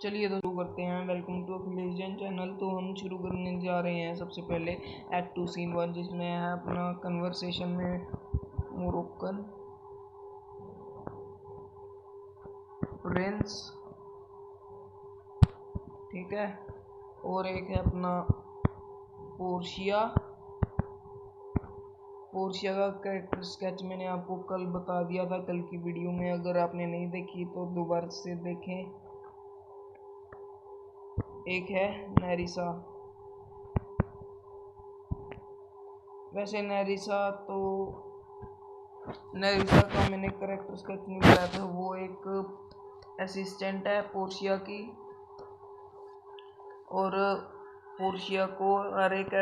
चलिए तो शुरू करते हैं। Welcome to Akhilesh channel. तो हम शुरू करने जा रहे हैं सबसे पहले एक्ट 2 सीन 1, जिसमें है अपना कन्वर्सेशन में मोरक्कन प्रिंस, ठीक है। और एक है अपना पोर्शिया। पोर्शिया का कैरेक्टर स्केच मैंने आपको कल बता दिया था, कल की वीडियो में। अगर आपने नहीं देखी तो दोबारा से देखें। एक है नेरिसा। वैसे नेरिसा का मैंने करेक्टर स्केच नहीं बनाया था। वो एक असिस्टेंट है पोर्शिया की, और पोर्शिया को हर एक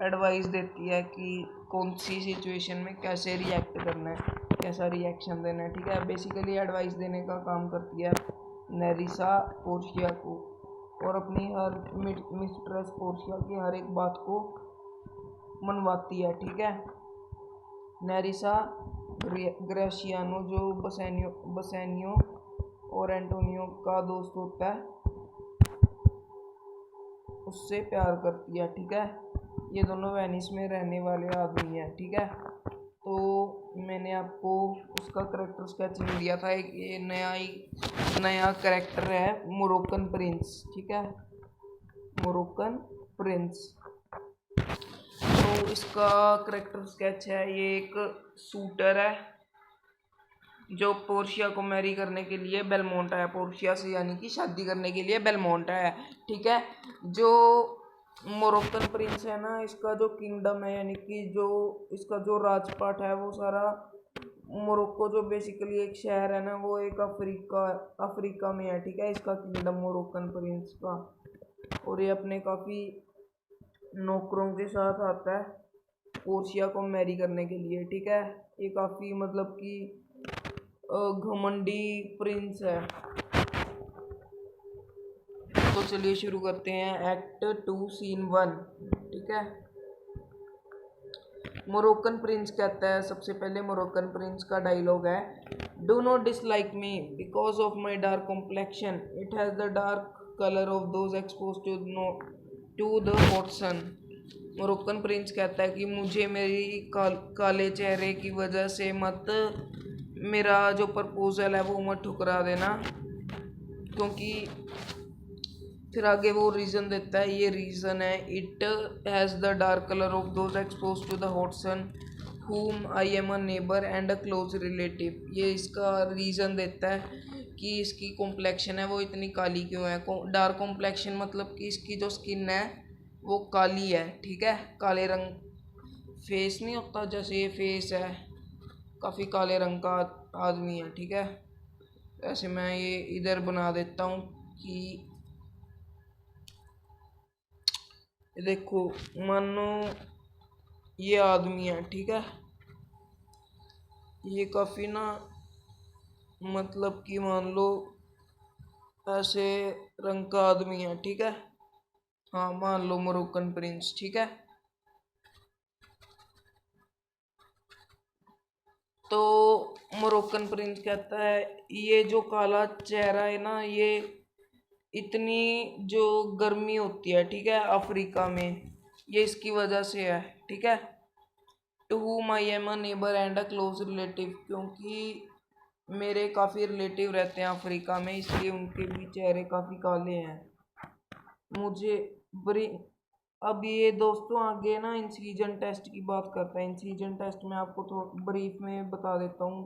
एडवाइस देती है कि कौन सी सिचुएशन में कैसे रिएक्ट करना है, कैसा रिएक्शन देना है, ठीक है। बेसिकली एडवाइस देने का काम करती है नेरिसा पोर्शिया को, और अपनी हर मिस्ट्रेस पोर्शिया की हर एक बात को मनवाती है, ठीक है। नेरिसा ग्रेशियानो, जो बसेनियो और एंटोनियो का दोस्त होता है, उससे प्यार करती है, ठीक है। ये दोनों वेनिस में रहने वाले आदमी हैं, ठीक है। तो मैंने आपको उसका करेक्टर स्केच नहीं दिया था। एक ये नया करेक्टर है मोरक्कन प्रिंस, ठीक है। मोरक्कन प्रिंस, तो इसका करेक्टर स्केच है। ये एक शूटर है जो पोर्शिया को मैरी करने के लिए बेलमोंट है, पोर्शिया से यानी कि शादी करने के लिए बेलमोंट है, ठीक है। जो मोरक्कन प्रिंस है ना, इसका जो किंगडम है, यानी कि जो इसका जो राजपाट है, वो सारा मोरक्को, जो बेसिकली एक शहर है ना, वो एक अफ्रीका में है, ठीक है। इसका किंगडम मोरक्कन प्रिंस का, और ये अपने काफ़ी नौकरों के साथ आता है पोर्शिया को मैरी करने के लिए, ठीक है। ये काफ़ी मतलब कि घमंडी प्रिंस है। तो चलिए शुरू करते हैं एक्ट 2 सीन 1, ठीक है। मोरक्कन प्रिंस कहता है, सबसे पहले मोरक्कन प्रिंस का डायलॉग है, do not dislike me because of my dark complexion, it has the dark colour of those expose to the hot sun. Moroccan prince कहता है कि मुझे मेरी काले चेहरे की वजह से मत, मेरा जो प्रपोजल है वो मत ठुकरा देना, क्योंकि फिर आगे वो रीज़न देता है। ये रीज़न है, it has the dark colour of those expose to the hot sun whom I am a neighbor and a close relative। ये इसका रीज़न देता है कि इसकी कॉम्प्लेक्शन है वो इतनी काली क्यों है। डार्क कॉम्प्लेक्शन मतलब कि इसकी जो स्किन है वो काली है, ठीक है। काले रंग फेस नहीं होता, जैसे ये फेस है, काफ़ी काले रंग का आदमी है, ठीक है। ऐसे मैं ये इधर बना देता हूँ कि देखो, मानो ये आदमी है, ठीक है। ये काफ़ी ना मतलब कि मान लो ऐसे रंग का आदमी है, ठीक है। हाँ, मान लो मोरक्कन प्रिंस, ठीक है। तो मोरक्कन प्रिंस कहता है, ये जो काला चेहरा है ना, ये इतनी जो गर्मी होती है, ठीक है, अफ्रीका में, ये इसकी वजह से है, ठीक है। To whom I am a neighbor and a close relative, क्योंकि मेरे काफ़ी रिलेटिव रहते हैं अफ्रीका में, इसलिए उनके भी चेहरे काफ़ी काले हैं। मुझे बड़ी अब ये दोस्तों आगे ना इंसिजन टेस्ट की बात करता है। इंसिजन टेस्ट में आपको थोड़ा ब्रीफ में बता देता हूँ,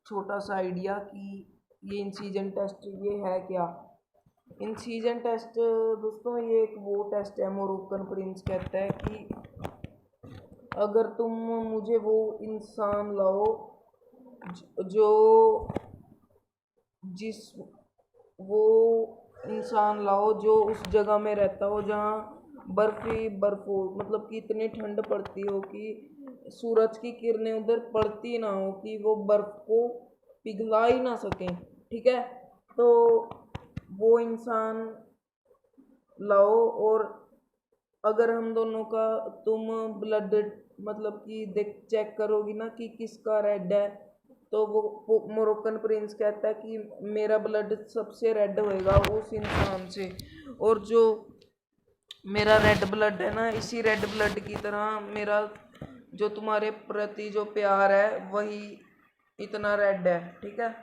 छोटा सा आइडिया कि ये इंसिजन टेस्ट ये है क्या। इंसिजन टेस्ट दोस्तों ये एक वो टेस्ट है, मोरक्कन प्रिंस कहता है कि अगर तुम मुझे वो इंसान लाओ जो जिस वो इंसान लाओ जो उस जगह में रहता हो जहाँ बर्फ ही बर्फ हो, मतलब कि इतनी ठंड पड़ती हो कि सूरज की किरणें उधर पड़ती ना हो, कि वो बर्फ को पिघला ही ना सकें, ठीक है। तो वो इंसान लाओ, और अगर हम दोनों का तुम ब्लड मतलब कि देख चेक करोगी ना कि किसका रेड है तो वो मोरक्कन प्रिंस कहता है कि मेरा ब्लड सबसे रेड होएगा उस इंसान से, और जो मेरा रेड ब्लड है ना, इसी रेड ब्लड की तरह मेरा जो तुम्हारे प्रति जो प्यार है वही इतना रेड है, ठीक है।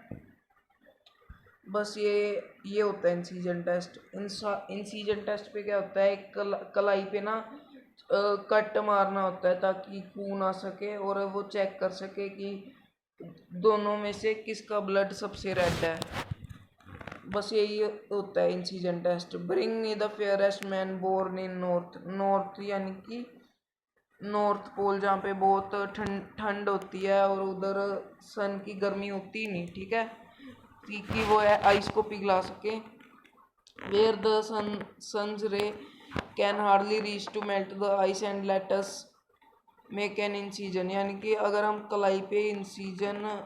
बस ये होता है इंसीजन टेस्ट। इंसीजन टेस्ट पे क्या होता है, एक कलाई पे ना कट मारना होता है ताकि खून आ सके और वो चेक कर सके कि दोनों में से किसका ब्लड सबसे रेड है। बस यही होता है incision test. Bring me the fairest man born in north. North यानी कि नॉर्थ पोल, जहाँ पे बहुत ठंड होती है और उधर सन की गर्मी होती ही नहीं, ठीक है, कि वो आइस को पिघला सके। Where the sun's ray can hardly reach to melt the ice and let us make an incision. यानी कि अगर हम कलाई पे इंसीजन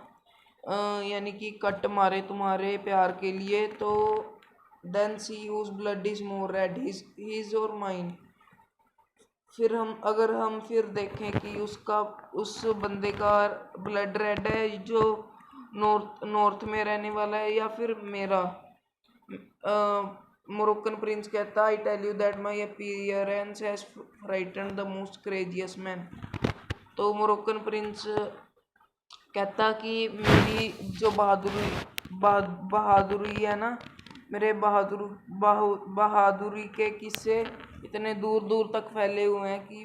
यानी कि कट मारे तुम्हारे प्यार के लिए, तो then see whose blood is more red, his or mine. फिर हम फिर देखें कि उसका उस बंदे का ब्लड रेड है जो नॉर्थ में रहने वाला है या फिर मेरा। मोरक्कन प्रिंस कहता, I tell you that my appearance has frighten the most courageous man. तो मोरक्कन प्रिंस कहता कि मेरी जो बहादुरी है ना, मेरे बहादुरी के किस्से इतने दूर दूर तक फैले हुए हैं कि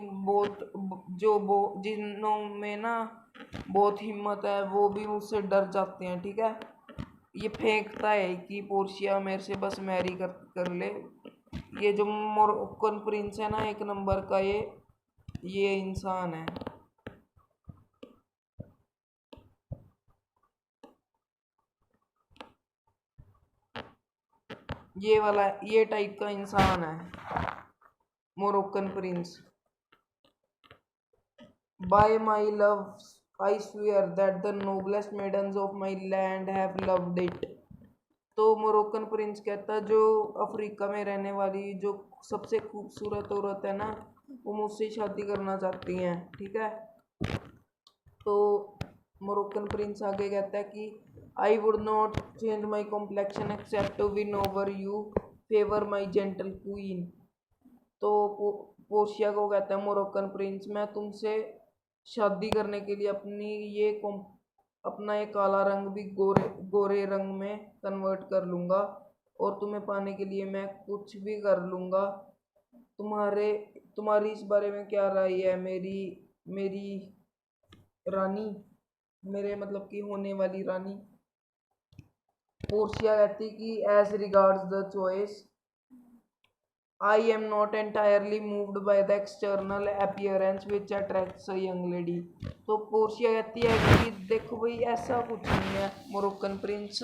जिनों में ना बहुत हिम्मत है वो भी मुझसे डर जाते हैं, ठीक है। ये फेंकता है कि पोर्शिया मेरे से बस मैरी कर ले। ये जो मोरक्कन प्रिंस है ना, एक नंबर का ये इंसान है। ये टाइप का इंसान है Moroccan Prince. Bye my love I swear that the noblest maidens of my land have loved it. तो मोरक्कन प्रिंस कहता, जो अफ्रीका में रहने वाली जो सबसे खूबसूरत औरत है ना, वो मुझसे शादी करना चाहती हैं, ठीक है। तो मोरक्कन प्रिंस आगे कहता है कि I would not change my complexion except to win over you, favour my gentle queen. तो पोर्शिया को कहता है मोरक्कन प्रिंस, मैं तुमसे शादी करने के लिए अपना ये काला रंग भी गोरे गोरे रंग में कन्वर्ट कर लूँगा, और तुम्हें पाने के लिए मैं कुछ भी कर लूँगा। तुम्हारी इस बारे में क्या राय है मेरी मेरी रानी, मेरे मतलब कि होने वाली रानी। पोर्शिया कहती कि as regards the choice I am not entirely moved by the external appearance which attracts a young lady. तो पोर्शिया कहती है कि देखो भाई, ऐसा कुछ नहीं है मोरक्कन प्रिंस,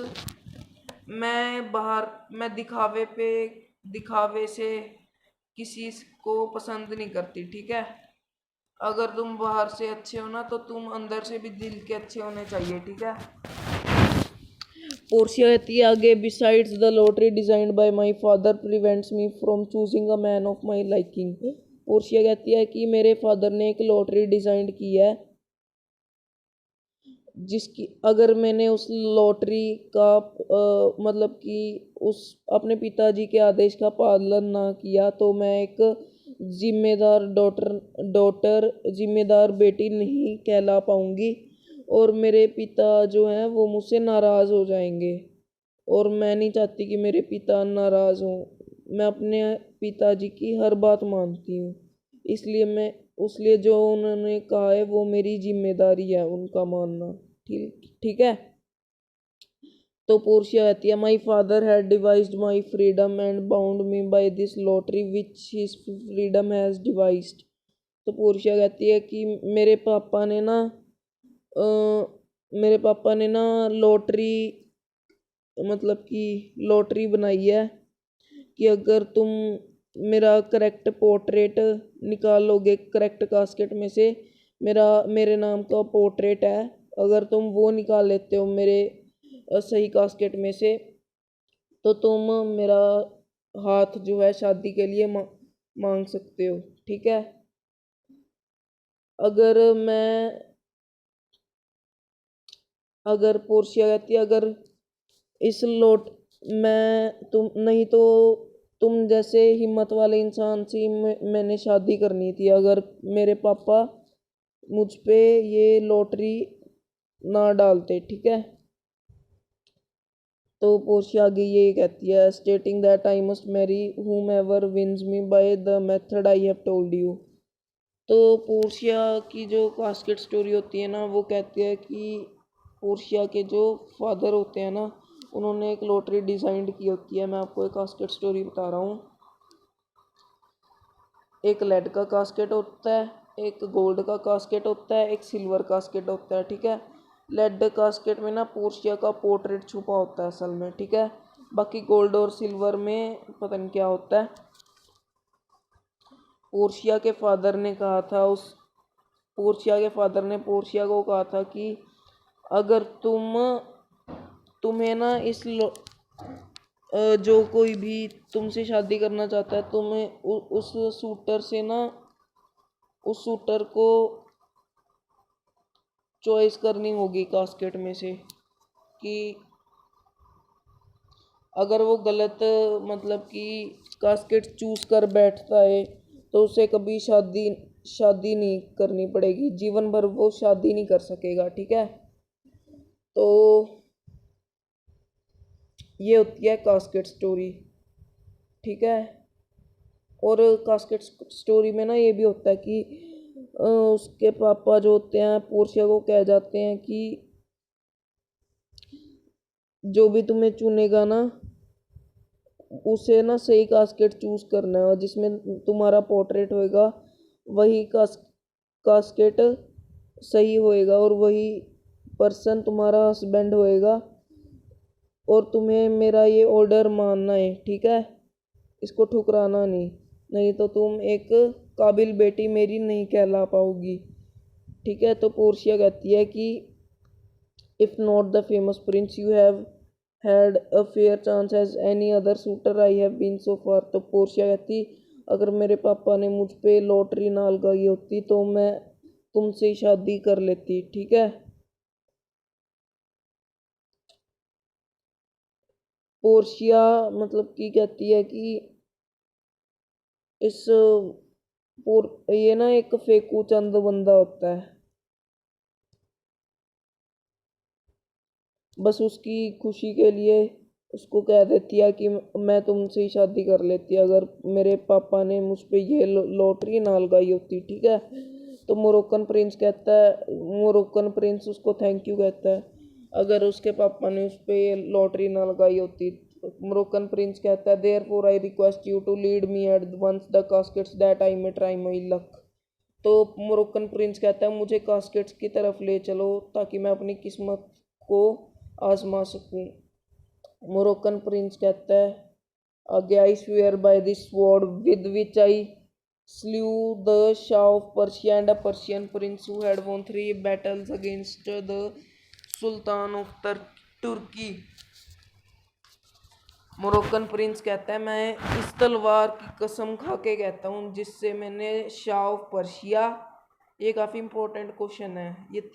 मैं दिखावे से किसी को पसंद नहीं करती, ठीक है। अगर तुम बाहर से अच्छे हो ना, तो तुम अंदर से भी दिल के अच्छे होने चाहिए, ठीक है। पोर्शिया कहती है आगे, besides the lottery designed by my father prevents me from choosing a man of my liking. Portia कहती है कि मेरे फादर ने एक लॉटरी डिजाइन की है, जिसकी अगर मैंने उस लॉटरी का मतलब कि उस अपने पिताजी के आदेश का पालन ना किया, तो मैं एक जिम्मेदार जिम्मेदार बेटी नहीं कहला पाऊंगी, और मेरे पिता जो हैं वो मुझसे नाराज़ हो जाएंगे, और मैं नहीं चाहती कि मेरे पिता नाराज़ हों। मैं अपने पिताजी की हर बात मानती हूँ, इसलिए जो उन्होंने कहा है वो मेरी जिम्मेदारी है उनका मानना, ठीक ठीक है। तो पोर्शिया कहती है, my father had devised my freedom and bound me by this lottery which his freedom has devised. तो पोर्शिया कहती है कि अ, मेरे पापा ने ना लॉटरी मतलब कि लॉटरी बनाई है कि अगर तुम मेरा करेक्ट पोर्ट्रेट निकालोगे करेक्ट कास्केट में से, मेरे नाम का पोर्ट्रेट है, अगर तुम वो निकाल लेते हो मेरे सही कास्केट में से, तो तुम मेरा हाथ जो है शादी के लिए मांग सकते हो, ठीक है। अगर मैं अगर पोर्शिया कहती है, अगर इस लोट मैं तुम नहीं तो तुम जैसे हिम्मत वाले इंसान से मैंने शादी करनी थी, अगर मेरे पापा मुझ पे ये लॉटरी ना डालते, ठीक है। तो पोर्शिया आगे ये कहती है, stating that I must marry whom ever wins me by the method I have told you. तो पोर्शिया की जो कास्केट स्टोरी होती है ना, वो कहती है कि पोर्शिया के जो फादर होते हैं ना, उन्होंने एक लॉटरी डिज़ाइन की होती है। मैं आपको एक कास्केट स्टोरी बता रहा हूँ। एक लेड का कास्केट होता है, एक गोल्ड का कास्केट होता है, एक सिल्वर कास्केट होता है, ठीक है। लेड कास्केट में ना पोर्शिया का पोर्ट्रेट छुपा होता है असल में, ठीक है। बाकी गोल्ड और सिल्वर में पता नहीं क्या होता है। पोर्शिया के फादर ने कहा था पोर्शिया के फादर ने पोर्शिया को कहा था कि अगर तुम्हें ना जो कोई भी तुमसे शादी करना चाहता है, तुम्हें उस शूटर से ना उस शूटर को चॉइस करनी होगी कास्केट में से, कि अगर वो गलत मतलब कि कास्केट चूज कर बैठता है तो उसे कभी शादी नहीं करनी पड़ेगी, जीवन भर वो शादी नहीं कर सकेगा, ठीक है। तो ये होती है कास्केट स्टोरी, ठीक है। और कास्केट स्टोरी में ना ये भी होता है कि उसके पापा जो होते हैं पोर्शिया को कह जाते हैं कि जो भी तुम्हें चुनेगा ना, उसे ना सही कास्केट चूज करना है, और जिसमें तुम्हारा पोर्ट्रेट होएगा वही कास्केट सही होएगा, और वही पर्सन तुम्हारा हस्बैंड होएगा। और तुम्हें मेरा ये ऑर्डर मानना है, ठीक है। इसको ठुकराना नहीं, नहीं तो तुम एक काबिल बेटी मेरी नहीं कहला पाओगी, ठीक है। तो पोर्शिया कहती है कि if not the famous Prince you have had a fair chance as any other suitor I have been so far। तो पोर्शिया कहती, अगर मेरे पापा ने मुझ पे लॉटरी ना लगाई होती तो मैं तुमसे ही शादी कर लेती, ठीक है। पोर्शिया मतलब कि कहती है कि इस ये ना एक फेकू चंद बंदा होता है, बस उसकी खुशी के लिए उसको कह देती है कि मैं तुमसे ही शादी कर लेती अगर मेरे पापा ने मुझ पे ये लॉटरी ना लगाई होती, ठीक है। तो मोरक्कन प्रिंस उसको थैंक यू कहता है, अगर उसके पापा ने उस पे ये लॉटरी ना लगाई होती। मोरक्कन प्रिंस कहता है, therefore I request you to lead me at once the caskets that I may try my luck. तो मोरक्कन प्रिंस कहता है, मुझे कास्केट्स की तरफ ले चलो ताकि मैं अपनी किस्मत को आजमा सकूं। मोरक्कन प्रिंस कहता है, आगे, I swear by this sword with which I slew the Shah of Persia and a Persian prince who had won 3 battles against the Sultan of Turkey। Moroccan prince कहता है, मैं इस तलवार की कसम खा के कहता हूँ जिससे मैंने शाह ऑफ पर्शिया, ये काफ़ी इम्पोर्टेंट क्वेश्चन है ये,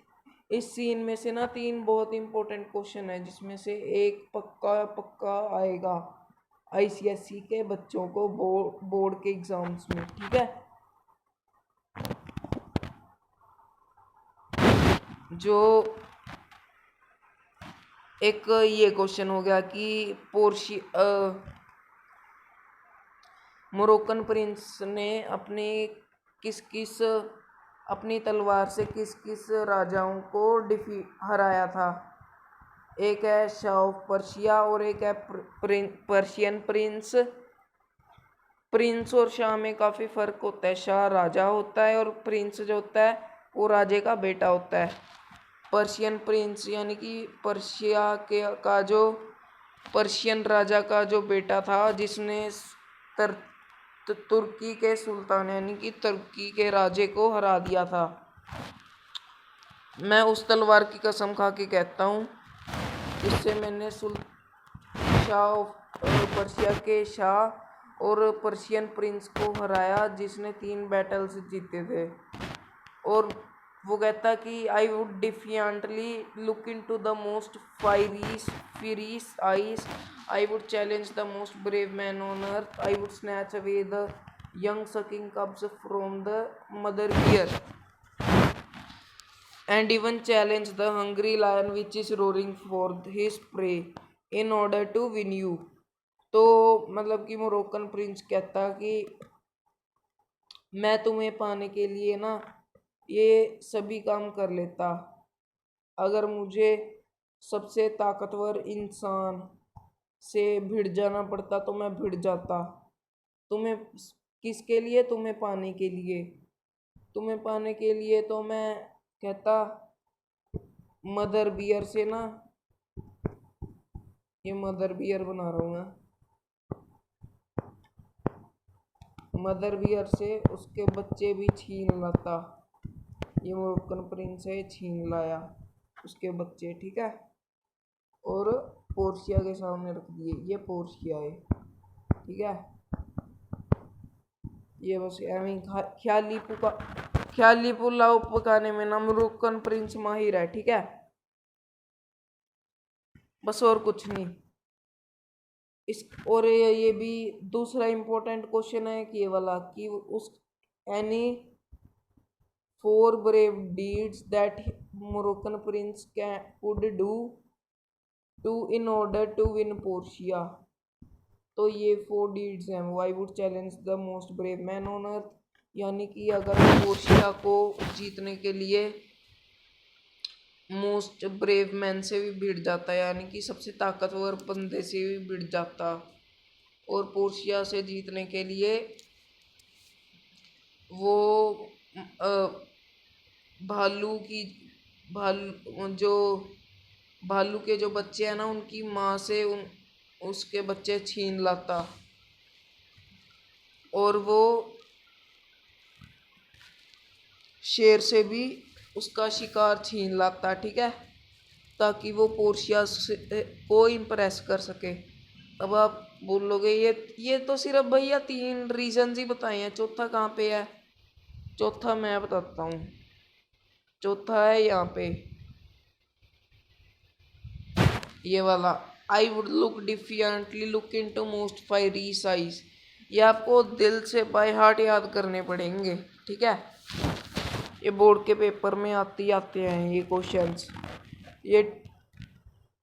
इस सीन में से ना 3 बहुत इम्पोर्टेंट क्वेश्चन है जिसमें से एक पक्का पक्का आएगा आईसीएसई के बच्चों को बोर्ड के एग्जाम्स में, ठीक है। जो एक ये क्वेश्चन हो गया कि मोरक्कन प्रिंस ने अपनी तलवार से किस किस राजाओं को हराया था। एक है शाह ऑफ पर्शिया और एक है पर्शियन प्रिंस। प्रिंस और शाह में काफ़ी फ़र्क होता है, शाह राजा होता है और प्रिंस जो होता है वो राजे का बेटा होता है। पर्शियन प्रिंस यानी कि पर्शिया का जो पर्शियन राजा का जो बेटा था जिसने तुर्की के सुल्तान यानी कि तुर्की के राजे को हरा दिया था। मैं उस तलवार की कसम खा के कहता हूँ जिससे मैंने शाह पर्शिया के शाह और पर्शियन प्रिंस को हराया जिसने 3 बैटल्स जीते थे। और वो कहता कि I would defiantly look into the most fierce eyes, I would challenge the most brave man on earth, I would snatch away the young sucking cubs from the mother bear and even challenge the hungry lion which is roaring for his prey in order to win you। तो मतलब कि Moroccan prince कहता कि मैं तुम्हें पाने के लिए ना ये सभी काम कर लेता, अगर मुझे सबसे ताकतवर इंसान से भिड़ जाना पड़ता तो मैं भिड़ जाता। तुम्हें किसके लिए? तुम्हें पाने के लिए। तुम्हें पाने के लिए तो मैं कहता मदर बियर से ना, ये मदर बियर बना रहा हूँ मैं, मदर बियर से उसके बच्चे भी छीन लाता। ये मोरक्कन प्रिंस है, छीन लाया उसके बच्चे, ठीक है, और पोर्शिया के सामने रख दिए। ये पोर्शिया है, ठीक है। ये बस ख्याली पुलाव पकाने में ना मोरक्कन प्रिंस माहिर है, ठीक है, बस और कुछ नहीं। इस और ये भी दूसरा इम्पोर्टेंट क्वेश्चन है कि ये वाला कि उस any 4 brave deeds that Moroccan prince could do to in order to win Portia. तो ये 4 डीड्स हैं। वो I would challenge the most brave man on earth, यानी कि अगर पोर्शिया को जीतने के लिए मोस्ट ब्रेव मैन से भी भिड़ जाता, यानी कि सबसे ताकतवर बंदे से भी भिड़ जाता, और पोर्शिया से जीतने के लिए वो भालू के जो बच्चे हैं ना उनकी माँ से उसके बच्चे छीन लाता, और वो शेर से भी उसका शिकार छीन लाता, ठीक है, ताकि वो पोर्शिया को इम्प्रेस कर सके। अब आप बोलोगे ये तो सिर्फ भैया 3 रीजन ही बताए हैं, चौथा कहाँ पे है? चौथा मैं बताता हूँ, चौथा है यहाँ पे, ये वाला I would look defiantly look into most fiery size. ये आपको दिल से बाय हार्ट याद करने पड़ेंगे, ठीक है, ये बोर्ड के पेपर में आते हैं ये क्वेश्चंस। ये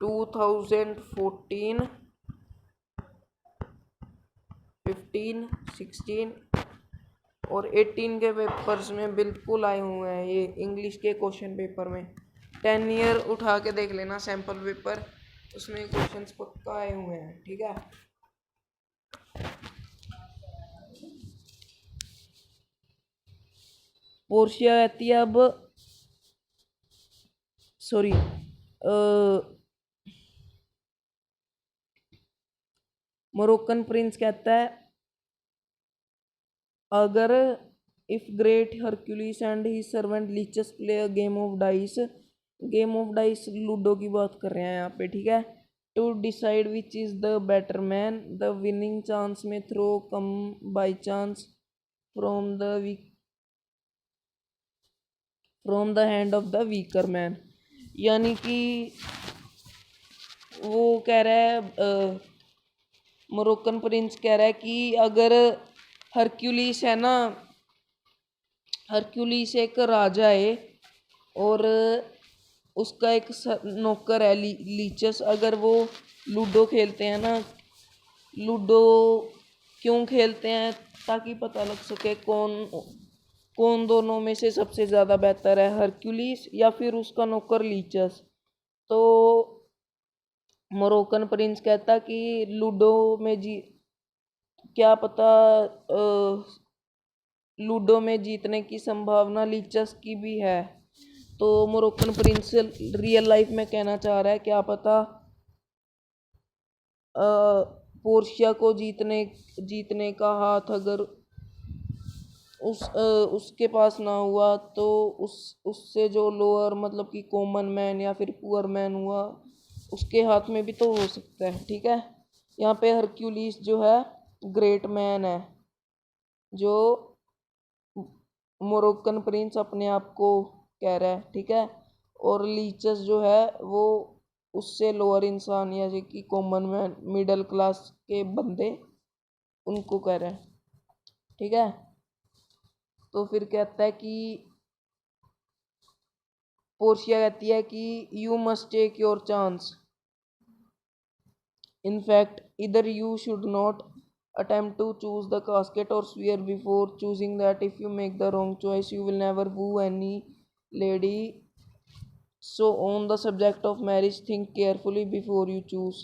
2014, 15, 16 और 18 के पेपर्स में बिल्कुल आए हुए हैं ये इंग्लिश के क्वेश्चन पेपर में। 10 ईयर उठा के देख लेना सैंपल पेपर, उसमें क्वेश्चंस पक्का आए हुए हैं, ठीक है। पोर्शिया कहती है अब सॉरी मोरक्कन प्रिंस कहता है अगर if great Hercules and he servant Lichas play a game of dice, game of dice ludo की बात कर रहे हैं यहाँ पे, ठीक है, to decide which is the better man, the winning chance may throw come by chance from the hand of the weaker man. यानी कि वो कह रहा है मोरक्कन प्रिंस कह रहा है कि अगर हरक्यूलिस है ना, हरक्यूलिस एक राजा है और उसका एक नौकर है लीचस, अगर वो लूडो खेलते हैं ना, लूडो क्यों खेलते हैं? ताकि पता लग सके कौन दोनों में से सबसे ज़्यादा बेहतर है, हरक्यूलिस या फिर उसका नौकर लीचस। तो मोरक्कन प्रिंस कहता कि लूडो में क्या पता लूडो में जीतने की संभावना लीचस की भी है। तो मोरक्कन प्रिंस रियल लाइफ में कहना चाह रहा है क्या पता पोर्शिया को जीतने का हाथ अगर उसके पास ना हुआ तो उससे जो लोअर मतलब कि कॉमन मैन या फिर पुअर मैन हुआ उसके हाथ में भी तो हो सकता है, ठीक है। यहाँ पे हरक्यूलिस जो है ग्रेट मैन है, जो मोरक्कन प्रिंस अपने आप को कह रहा है, ठीक है। और लीचेस जो है वो उससे लोअर इंसान, जैसे कि कॉमन मैन, मिडिल क्लास के बंदे, उनको कह रहा है, ठीक है। तो फिर कहता है कि पोर्शिया कहती है कि you must take your chance, in fact either you should not attempt to choose the casket or sphere before choosing that. If you make the wrong choice you will never woo any lady. So on the subject of marriage think carefully before you choose.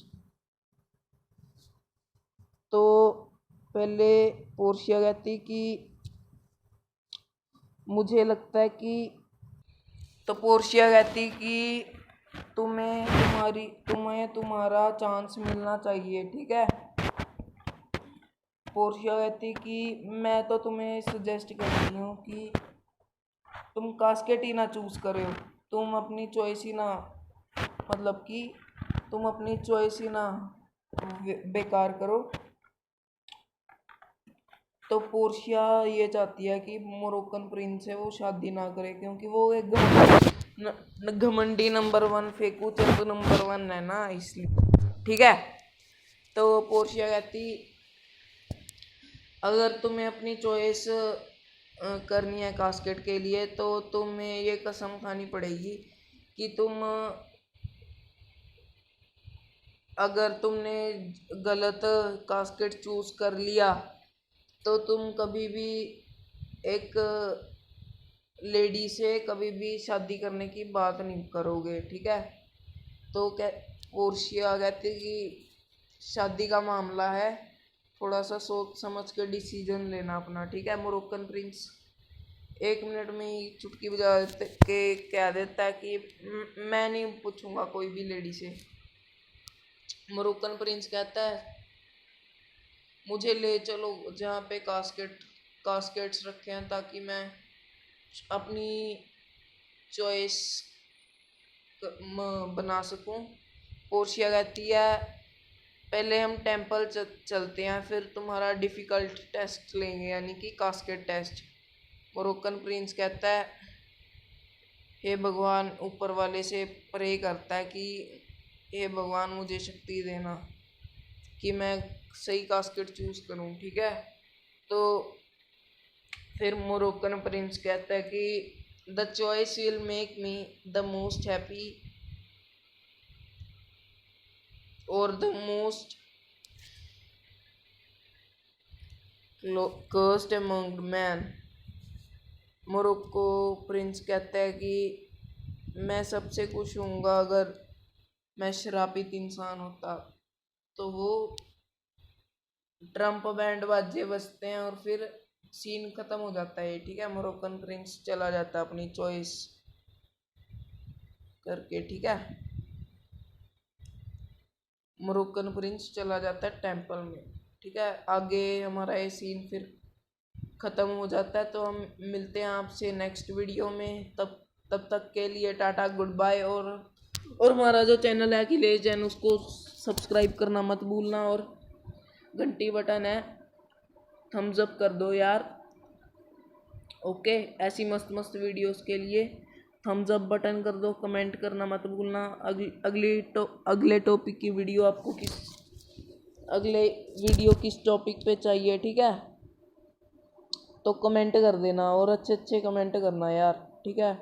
तो पहले Portia कहती कि मुझे लगता है कि, तो Portia कहती कि तुम्हें तुम्हारा चांस मिलना चाहिए, ठीक है। पोर्शिया कहती कि मैं तो तुम्हें सजेस्ट करती हूँ कि तुम कास्केट ही ना चूज करो, तुम अपनी चॉइस ही ना, मतलब कि तुम अपनी चॉइस ही ना बेकार करो। तो पोर्शिया ये चाहती है कि मोरक्कन प्रिंस से वो शादी ना करे, क्योंकि वो एक घमंडी नंबर 1 फेंकू चंदू नंबर 1 है ना, इसलिए, ठीक है। तो पोर्शिया कहती अगर तुम्हें अपनी चॉइस करनी है कास्केट के लिए तो तुम्हें ये कसम खानी पड़ेगी कि अगर तुमने गलत कास्केट चूज कर लिया तो तुम कभी भी एक लेडी से कभी भी शादी करने की बात नहीं करोगे, ठीक है। तो पोर्शिया कहती कि शादी का मामला है, थोड़ा सा सोच समझ के डिसीजन लेना अपना, ठीक है। मोरक्कन प्रिंस 1 मिनट में ही चुटकी बजा के कह देता है कि मैं नहीं पूछूंगा कोई भी लेडी से। मोरक्कन प्रिंस कहता है मुझे ले चलो जहाँ पे कास्केट्स रखे हैं ताकि मैं अपनी चॉइस बना सकूं। पोर्शिया कहती है पहले हम टेंपल चलते हैं, फिर तुम्हारा डिफ़िकल्ट टेस्ट लेंगे, यानी कि कास्केट टेस्ट। मोरक्कन प्रिंस कहता है हे भगवान, ऊपर वाले से प्रे करता है कि हे भगवान मुझे शक्ति देना कि मैं सही कास्केट चूज करूं, ठीक है। तो फिर मोरक्कन प्रिंस कहता है कि the choice will make me the most happy और the most cursed among men। Morocco prince कहता है कि मैं सबसे खुश होऊंगा अगर मैं श्रापित इंसान होता। तो वो ट्रम्प बैंड बाजे बजते हैं और फिर सीन खत्म हो जाता है, ठीक है। मोरक्कन प्रिंस चला जाता है अपनी चॉइस करके, ठीक है। मोरक्कन प्रिंस चला जाता है टेंपल में, ठीक है। आगे हमारा ये सीन फिर ख़त्म हो जाता है। तो हम मिलते हैं आपसे नेक्स्ट वीडियो में, तब तक के लिए टाटा गुड बाय। और हमारा जो चैनल है अखिलेश जैन, उसको सब्सक्राइब करना मत भूलना, और घंटी बटन है थम्स अप कर दो यार, ओके। ऐसी मस्त मस्त वीडियोस के लिए थम्स अप बटन कर दो, कमेंट करना मत भूलना। अगले टॉपिक की वीडियो आपको अगले वीडियो किस टॉपिक पे चाहिए, ठीक है। तो कमेंट कर देना और अच्छे अच्छे कमेंट करना यार, ठीक है।